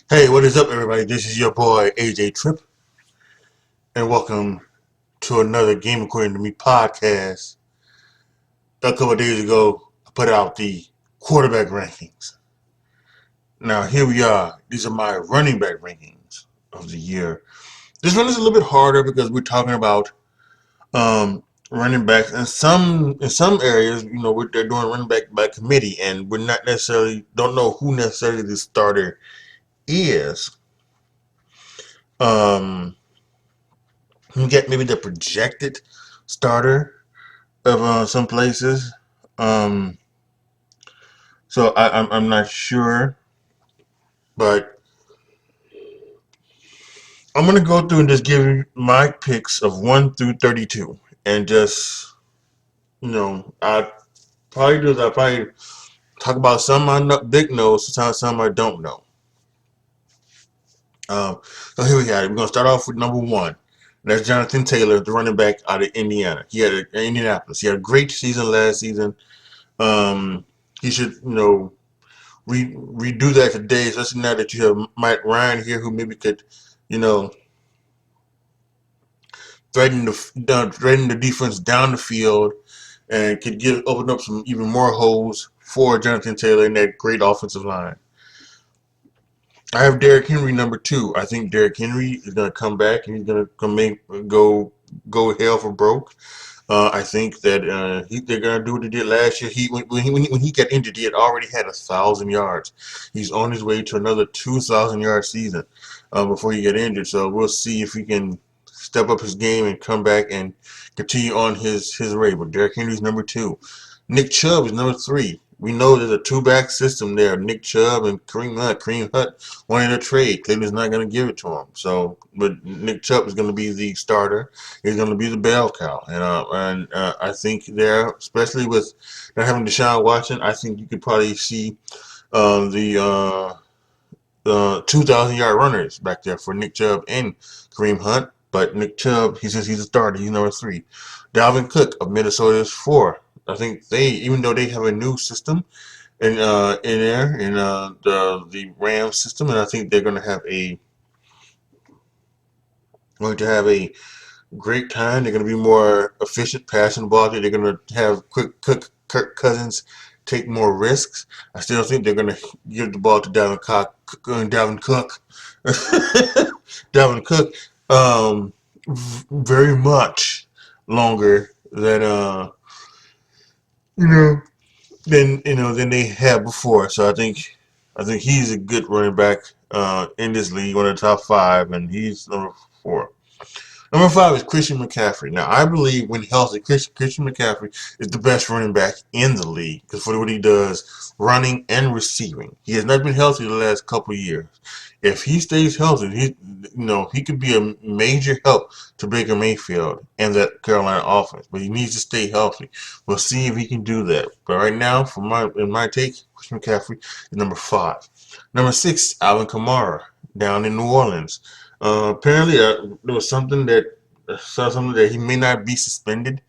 Hey, what is up, everybody? This is your boy AJTRIP, and welcome to another Game According to Me podcast. A couple of days ago, I put out the quarterback rankings. Now, here we are. These are my running back rankings of the year. This one is a little bit harder because we're talking about um, running backs, and in some areas, they're doing running back by committee, and we're not necessarily don't know who necessarily the starter is. Um, you get maybe the projected starter of some places. Um, so I'm not sure, but I'm gonna go through and just give you my picks of 1 through 32, and just I probably do. I probably talk about some I know, big know, sometimes some I don't know. So here we got it. We're gonna start off with number one. That's Jonathan Taylor, the running back out of Indiana. He had Indianapolis. He had a great season last season. Um, he should, redo that today, especially now that you have Mike Ryan here, who maybe could, you know, threaten the defense down the field, and could open up some even more holes for Jonathan Taylor in that great offensive line. I have Derrick Henry number two. I think Derrick Henry is going to come back and he's going to go hell for broke. I think that they're going to do what they did last year. When he got injured, he had already had 1,000 yards. He's on his way to another 2,000 yard season before he get injured. So we'll see if he can step up his game and come back and continue on his way. But Derrick Henry's number two. Nick Chubb is number three. We know there's a two-back system there. Nick Chubb and Kareem Hunt. Kareem Hunt wanted a trade. Cleveland's not going to give it to him. So, but Nick Chubb is going to be the starter. He's going to be the bell cow. And I think there, especially with not having Deshaun Watson, I think you could probably see the 2,000 yard runners back there for Nick Chubb and Kareem Hunt. But Nick Chubb, he says he's a starter. He's number three. Dalvin Cook of Minnesota is four. I think even though they have a new system in there in the Rams system, and I think they're going to have a great time. They're going to be more efficient passing the ball. They're going to have Kirk Cousins take more risks. I still think they're going to give the ball to Dalvin Cook, Dalvin Cook, very much longer than you know than they have before. So I think he's a good running back in this league, one of the top five, and he's number four. Number five is Christian McCaffrey. Now, I believe when healthy, Christian McCaffrey is the best running back in the league because for what he does, running and receiving. He has not been healthy the last couple of years. If he stays healthy, he could be a major help to Baker Mayfield and that Carolina offense. But he needs to stay healthy. We'll see if he can do that. But right now, in my take, Christian McCaffrey is number five. Number six, Alvin Kamara down in New Orleans. Apparently, there was something that he may not be suspended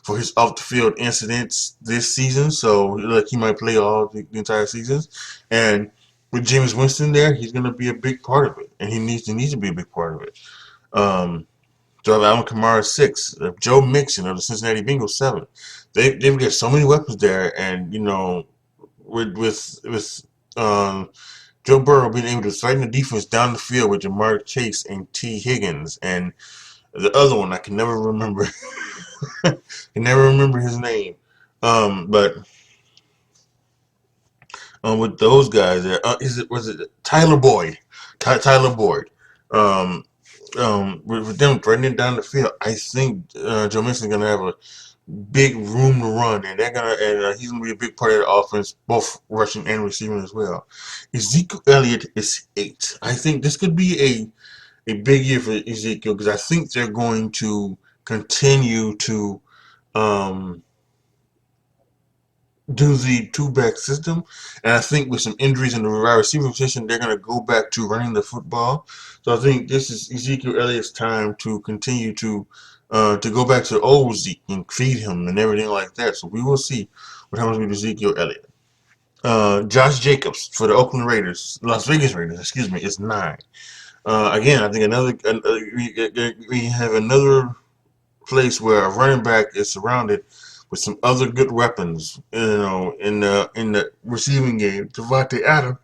for his off the field incidents this season. So, like, he might play all the entire seasons. And with Jameis Winston there, he's going to be a big part of it, and he needs to be a big part of it. Um, so I have Alvin Kamara six, Joe Mixon of the Cincinnati Bengals seven. They've got so many weapons there, and with Joe Burrow being able to threaten the defense down the field with Jamar Chase and T. Higgins, and the other one I can never remember. Can never remember his name. But with those guys there, was it Tyler Boyd? Tyler Boyd. Um, with them threatening down the field, I think Joe Mixon's gonna have a big room to run, and he's gonna be a big part of the offense, both rushing and receiving as well. Ezekiel Elliott is eight. I think this could be a big year for Ezekiel because I think they're going to continue to um, do the two-back system, and I think with some injuries in the wide receiver position, they're going to go back to running the football. So I think this is Ezekiel Elliott's time to continue to go back to the old Zeke and feed him and everything like that. So we will see what happens with Ezekiel Elliott. Josh Jacobs for the Oakland Raiders, Las Vegas Raiders, excuse me, is 9. Again, I think we have another place where a running back is surrounded with some other good weapons, in the receiving game. Devontae Adams,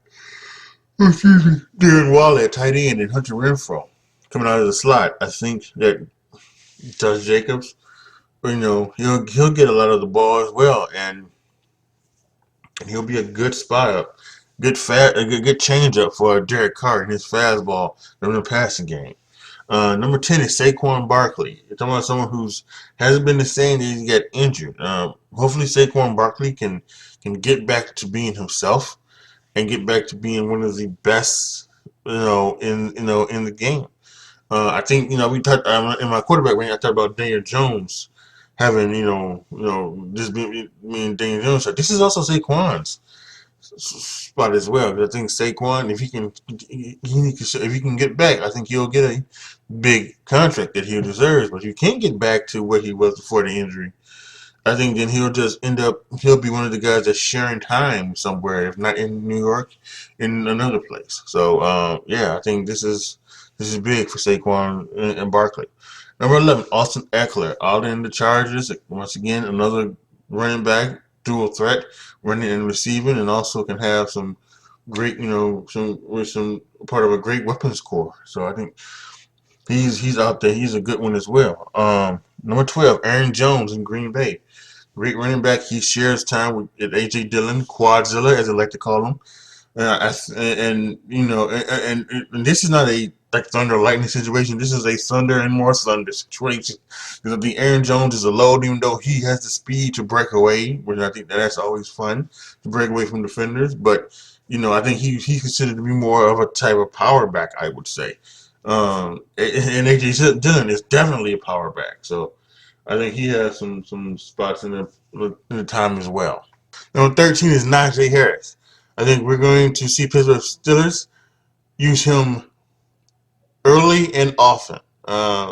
excuse me, Darren Waller at tight end, and Hunter Renfrow coming out of the slot. I think that Josh Jacobs, he'll get a lot of the ball as well, and he'll be a good spot up, a good change up for Derek Carr in his fastball in the passing game. Number 10 is Saquon Barkley. You're talking about someone who's hasn't been the same. He's got injured. Hopefully Saquon Barkley can get back to being himself and get back to being one of the best, in the game. I think we talked in my quarterback range. I talked about Daniel Jones having just being Daniel Jones. So this is also Saquon's spot as well. I think Saquon, if he can get back, I think he'll get a big contract that he deserves. But if you can't get back to where he was before the injury, I think then he'll be one of the guys that's sharing time somewhere, if not in New York, in another place. So yeah, I think this is big for Saquon and Barkley. Number 11, Austin Eckler, out in the Chargers. Once again, another running back, dual threat, running and receiving, and also can have some great, some part of a great weapons core. So I think he's out there. He's a good one as well. Number 12, Aaron Jones in Green Bay. Great running back. He shares time with AJ Dillon, Quadzilla, as I like to call him. And this is not a like thunder lightning situation. This is a thunder and more thunder situation. Because I think Aaron Jones is a load, even though he has the speed to break away, which I think that's always fun to break away from defenders. But I think he's considered to be more of a type of power back, I would say. And AJ Dillon is definitely a power back. So I think he has some spots in the time as well. Number 13 is Najee Harris. I think we're going to see Pittsburgh Steelers use him early and often.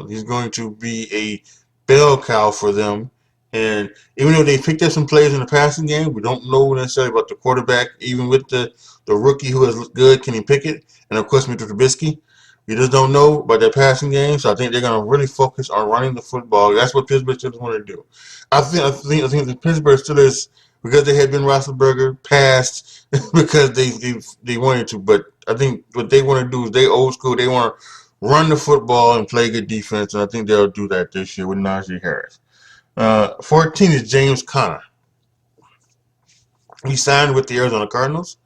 He's going to be a bell cow for them. And even though they picked up some players in the passing game, we don't know necessarily about the quarterback, even with the rookie who has looked good, Kenny Pickett, and of course Mitchell Trubisky. We just don't know about their passing game, so I think they're going to really focus on running the football. That's what Pittsburgh Steelers want to do. I think the Pittsburgh Steelers, because they had Ben Roethlisberger, passed because they wanted to. But I think what they want to do is they old school. They want to run the football and play good defense, and I think they'll do that this year with Najee Harris. 14 is James Conner. He signed with the Arizona Cardinals.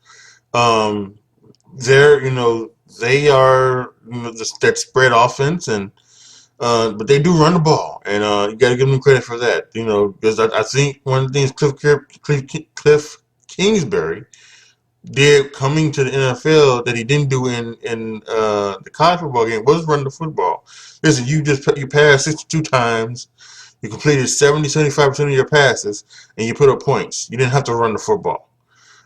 Um, they are that spread offense, and but they do run the ball, and you got to give them credit for that. Because I think one of the things Cliff Kingsbury did coming to the NFL that he didn't do in the college football game was run the football. Listen, you passed 62 times, you completed 75% of your passes, and you put up points. You didn't have to run the football.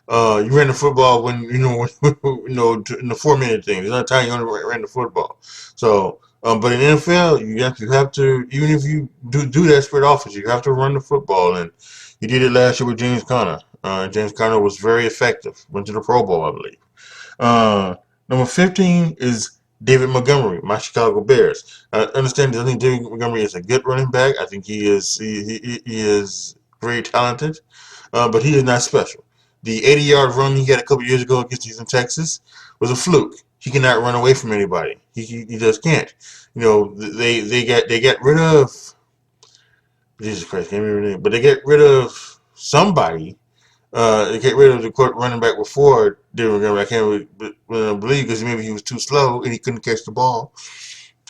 You ran the football when in the 4 minute thing. There's not time you only ran the football. So, but in NFL, you have to even if you do that spread offense, you have to run the football, and he did it last year with James Conner. James Conner was very effective. Went to the Pro Bowl, I believe. Uh, Number 15 is David Montgomery, my Chicago Bears. I understand that I think David Montgomery is a good running back. I think he is very talented, but he is not special. The 80-yard run he had a couple years ago against Houston, Texas, was a fluke. He cannot run away from anybody. He just can't. They got rid of Jesus Christ, can't remember the name, but they get rid of somebody. They get rid of the court running back before David Montgomery. I can't believe because maybe he was too slow and he couldn't catch the ball.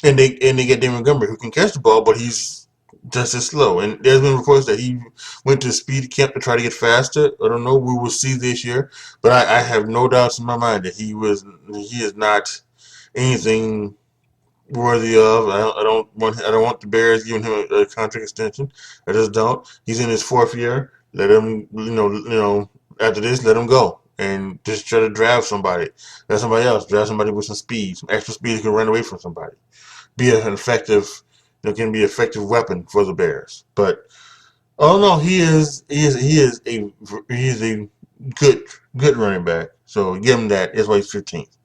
And they get David Montgomery who can catch the ball, but he's just as slow. And there's been reports that he went to speed camp to try to get faster. I don't know. We will see this year, but I have no doubts in my mind that he is not anything worthy of. I don't want the Bears giving him a contract extension. I just don't. He's in his 4th year. Let him, after this, let him go and just try to draft somebody. Draft somebody else. Draft somebody with some speed, some extra speed who can run away from somebody. Be an effective, can be an effective weapon for the Bears. But oh no, he is a good good running back. So give him that. That's why he's 15th.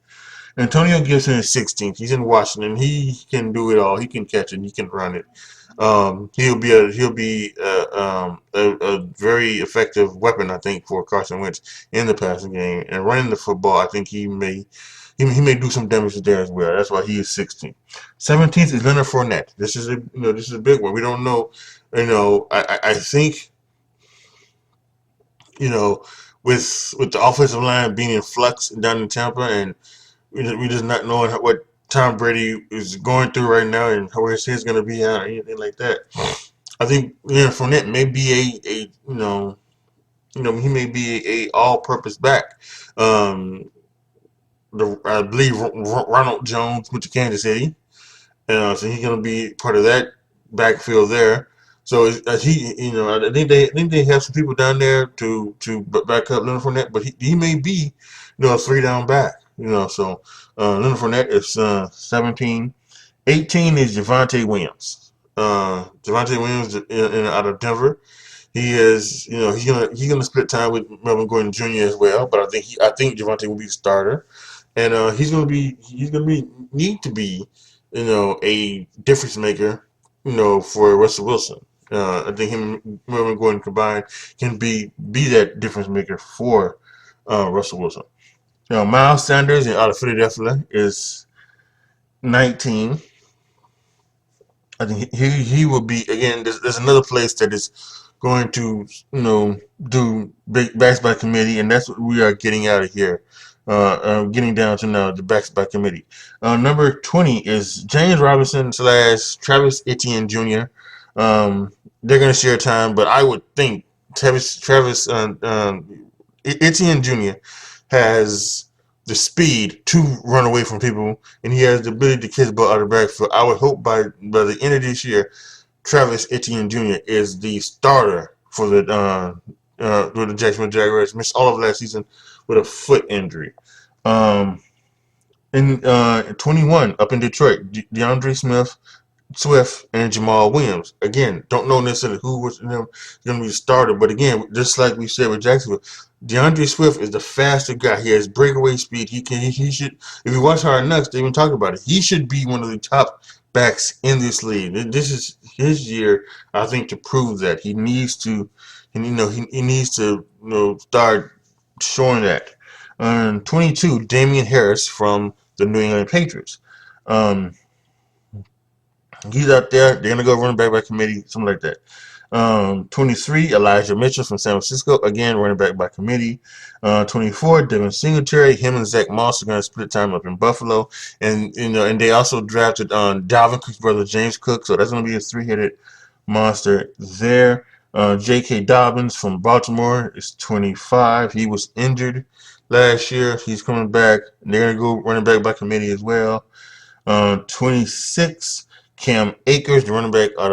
Antonio Gibson is 16th. He's in Washington. He can do it all. He can catch it. He can run it. He'll be a very effective weapon, I think, for Carson Wentz in the passing game and running the football. I think he may do some damage there as well. That's why he is 16th. 17th is Leonard Fournette. This is a big one. We don't know. I think you know with the offensive line being in flux down in Tampa, and we just not knowing what Tom Brady is going through right now and where his head's going to be at or anything like that. I think Fournette may be a he may be a all-purpose back. Um, I believe Ronald Jones went to Kansas City, so he's going to be part of that backfield there. So I think they have some people down there to back up Leonard Fournette, but he may be a three down back. So Leonard Fournette is 17. 18 is Javonte Williams. Javonte Williams out of Denver. He is, he's gonna split time with Melvin Gordon Jr. as well. But I think Javonte will be the starter, and he's gonna be need to be, a difference maker, for Russell Wilson. I think him and Melvin Gordon combined can be that difference maker for Russell Wilson. Miles Sanders out of Philadelphia is 19. I think he will be again. There's another place that is going to do big backs by committee, and that's what we are getting out of here. Getting down to now the backs by committee. Number 20 is James Robinson / Travis Etienne Jr. They're going to share time, but I would think Travis Etienne Jr. has the speed to run away from people, and he has the ability to catch the ball out of the backfield. I would hope by the end of this year, Travis Etienne Jr. is the starter for the Jacksonville Jaguars. Missed all of last season with a foot injury. In 21, up in Detroit, DeAndre Swift and Jamal Williams. Again, don't know necessarily who was going to be the starter, but again, just like we said with Jacksonville, DeAndre Swift is the faster guy. He has breakaway speed. He should. If you watch Hard Knocks, they even talk about it. He should be one of the top backs in this league. This is his year, I think, to prove that he needs to, and he needs to start showing that. 22, Damian Harris from the New England Patriots. He's out there. They're going to go running back by committee, something like that. 23, Elijah Mitchell from San Francisco, again running back by committee. 24, Devin Singletary. Him and Zach Moss are going to split time up in Buffalo, and they also drafted Dalvin Cook's brother James Cook, so that's going to be a three-headed monster there. J.K. Dobbins from Baltimore is 25. He was injured last year. He's coming back. They're going to go running back by committee as well. 26. Cam Akers, the running back out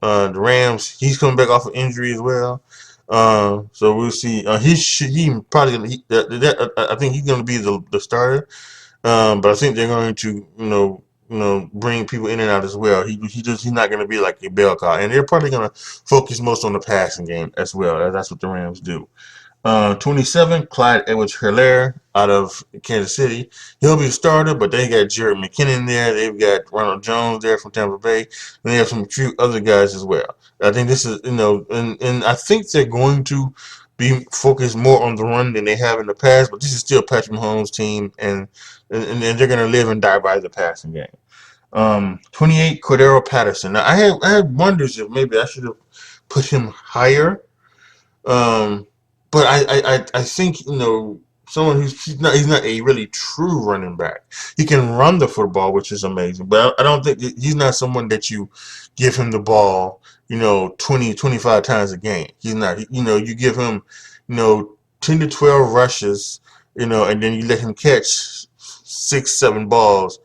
of the Rams, he's coming back off of injury as well. So we'll see. He probably I think he's going to be the starter. But I think they're going to bring people in and out as well. He's not going to be like a bell cow, and they're probably going to focus most on the passing game as well. That's what the Rams do. 27, Clyde Edwards-Helaire out of Kansas City. He'll be a starter, but they got Jared McKinnon there. They've got Ronald Jones there from Tampa Bay. And they have some few other guys as well. I think this is, and I think they're going to be focused more on the run than they have in the past, but this is still Patrick Mahomes' team, and they're going to live and die by the passing game. 28, Cordero Patterson. Now, I had wonders if maybe I should have put him higher. But I think someone he's not a really true running back. He can run the football, which is amazing, but I don't think he's not someone that you give him the ball 20, 25 times a game. He's not. You give him 10 to 12 rushes, and then you let him catch 6, 7 balls,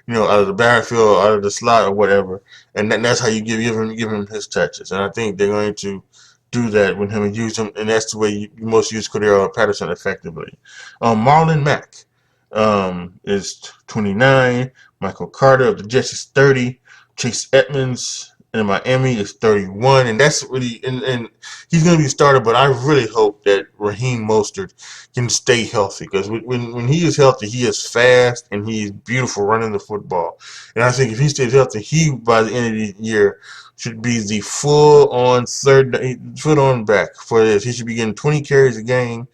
out of the backfield, out of the slot or whatever, and that's how you give him his touches. And I think they're going to do that with him and use him, and that's the way you most use Cordero Patterson effectively. Marlon Mack is 29. Michael Carter of the Jets is 30. Chase Edmonds and Miami is 31, and that's really and he's going to be a starter. But I really hope that Raheem Mostert can stay healthy, because when he is healthy, he is fast and he's beautiful running the football. And I think if he stays healthy, he by the end of the year should be the full-on foot-on back for this. He should be getting 20 carries a game,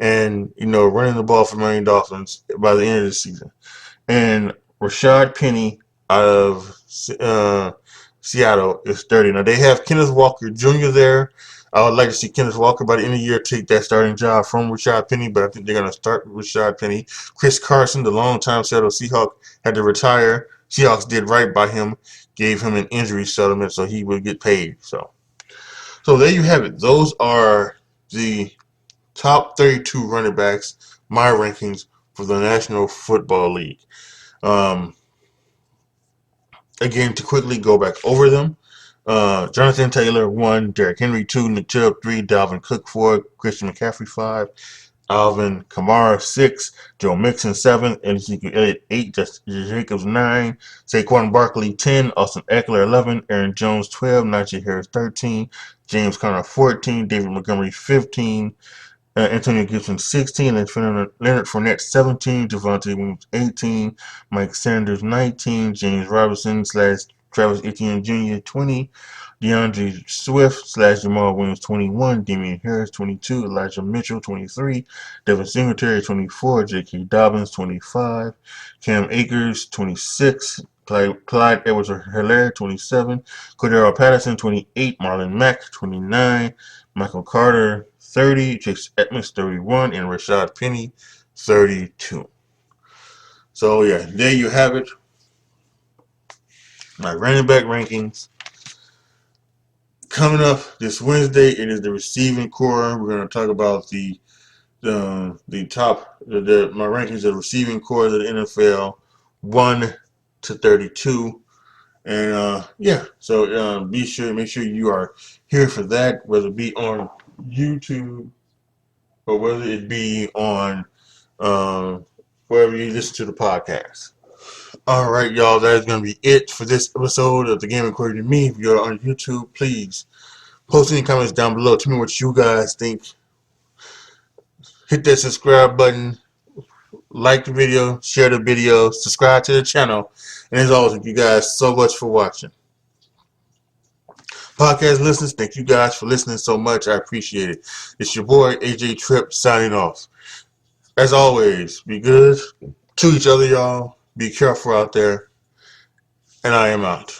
and running the ball for Miami Dolphins by the end of the season. And Rashad Penny out of Seattle is 30. Now they have Kenneth Walker Jr. there. I would like to see Kenneth Walker by the end of the year take that starting job from Rashad Penny, but I think they're going to start with Rashad Penny. Chris Carson, the longtime Seattle Seahawk, had to retire. Seahawks did right by him, gave him an injury settlement so he would get paid. So there you have it. Those are the top 32 running backs, my rankings for the National Football League. Again, to quickly go back over them: Jonathan Taylor 1, Derrick Henry 2, Nick Chubb 3, Dalvin Cook 4, Christian McCaffrey 5, Alvin Kamara 6, Joe Mixon 7, Ezekiel Elliott 8, Justin Jacobs 9, Saquon Barkley 10, Austin Eckler 11, Aaron Jones 12, Najee Harris 13, James Conner 14, David Montgomery 15, Antonio Gibson 16, Leonard Fournette 17, Javonte Williams 18, Mike Sanders 19, James Robinson / Travis Etienne Jr. 20, DeAndre Swift / Jamal Williams 21, Damian Harris 22, Elijah Mitchell 23, Devin Singletary 24, J.K. Dobbins 25, Cam Akers 26, Clyde Edwards-Helaire 27, Cordero Patterson 28, Marlon Mack 29, Michael Carter 30, Chase Edmonds 31, and Rashad Penny 32. So yeah, there you have it. My running back rankings. Coming up this Wednesday, it is the receiving core. We're going to talk about my rankings of the receiving core of the NFL, 1 to 32. And so make sure you are here for that, whether it be on YouTube or whether it be on wherever you listen to the podcast. All right, y'all, that is going to be it for this episode of The Game According to Me. If you're on YouTube, please post any comments down below. Tell me what you guys think. Hit that subscribe button, like the video, share the video, subscribe to the channel. And as always, thank you guys so much for watching. Podcast listeners, thank you guys for listening so much. I appreciate it. It's your boy, AJTRIP, signing off. As always, be good to each other, y'all. Be careful out there. And I am out.